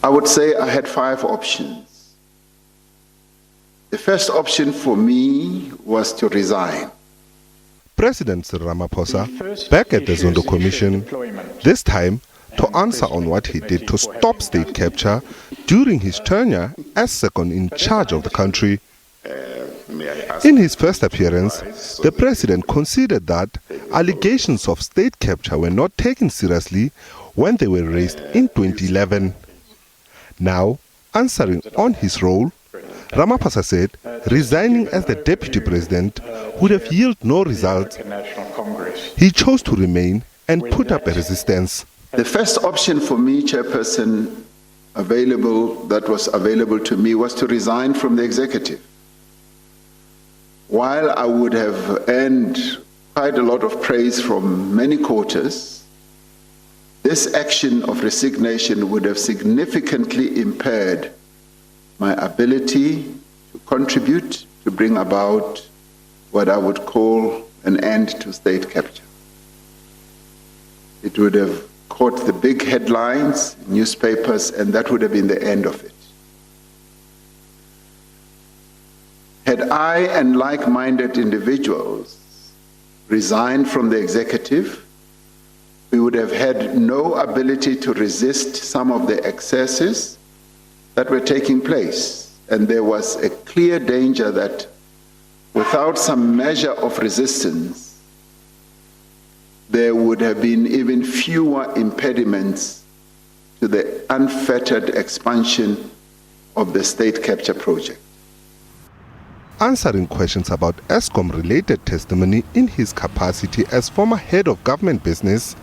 I would say I had 5 options. The first option for me was to resign. President Cyril Ramaphosa, back at the Zondo Commission, this time to answer on what he did to stop state capture during his tenure as second in charge of the country. In his first appearance, the president conceded that allegations of state capture were not taken seriously when they were raised in 2011. Now, answering on his role, Ramaphosa said resigning as the deputy president would have yielded no results. He chose to remain and put up a resistance. The first option for me, Chairperson, that was available to me was to resign from the executive. While I would have earned quite a lot of praise from many quarters, this action of resignation would have significantly impaired my ability to contribute to bring about what I would call an end to state capture. It would have caught the big headlines, newspapers, and that would have been the end of it. Had I and like-minded individuals resigned from the executive, we would have had no ability to resist some of the excesses that were taking place. And there was a clear danger that without some measure of resistance, there would have been even fewer impediments to the unfettered expansion of the state capture project. Answering questions about Eskom-related testimony in his capacity as former head of government business,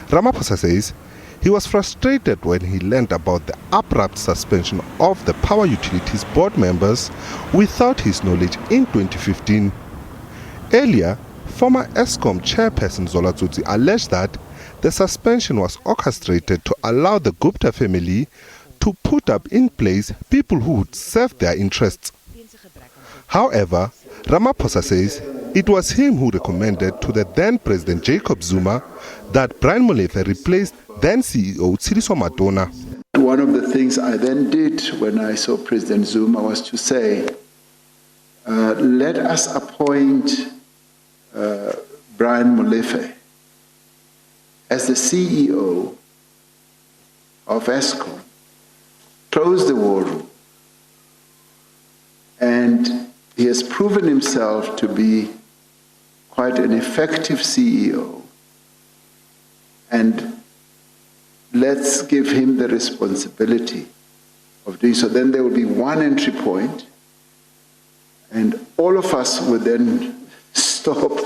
Ramaphosa says he was frustrated when he learned about the abrupt suspension of the Power Utilities board members without his knowledge in 2015. Earlier, former Eskom chairperson Zola Tsotsi alleged that the suspension was orchestrated to allow the Gupta family to put up in place people who would serve their interests. However, Ramaphosa says it was him who recommended to the then President Jacob Zuma that Brian Molefe replaced then CEO Cyril Ramaphosa. One of the things I then did when I saw President Zuma was to say, let us appoint Brian Molefe as the CEO of Eskom, close the war room, and he has proven himself to be quite an effective CEO. And let's give him the responsibility of doing so. Then there will be one entry point, and all of us would then stop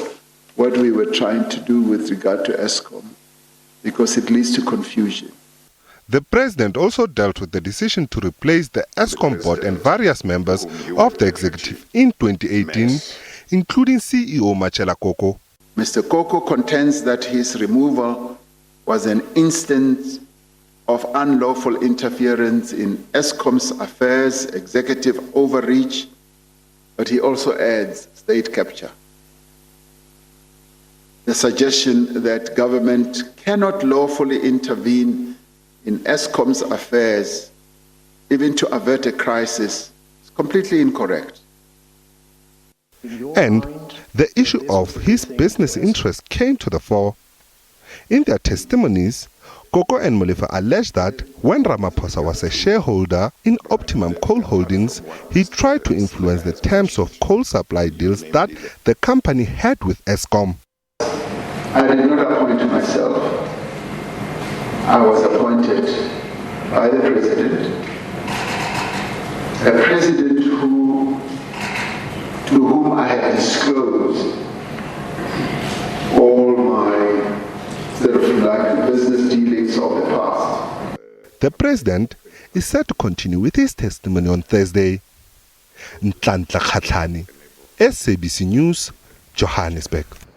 what we were trying to do with regard to Eskom, because it leads to confusion. The president also dealt with the decision to replace the Eskom board and various members of the executive in 2018, including CEO Machela Koko. Mr. Koko contends that his removal was an instance of unlawful interference in Eskom's affairs, executive overreach, but he also adds state capture. The suggestion that government cannot lawfully intervene in Eskom's affairs, even to avert a crisis, is completely incorrect. And the issue of his business interest came to the fore. In their testimonies, Koko and Molefe alleged that when Ramaphosa was a shareholder in Optimum Coal Holdings, he tried to influence the terms of coal supply deals that the company had with Eskom. I did not appoint myself. I was appointed by the president, a president to whom I had disclosed all my business dealings of the past. The president is set to continue with his testimony on Thursday. Nhlanhla Khatlhane, SABC News, Johannesburg.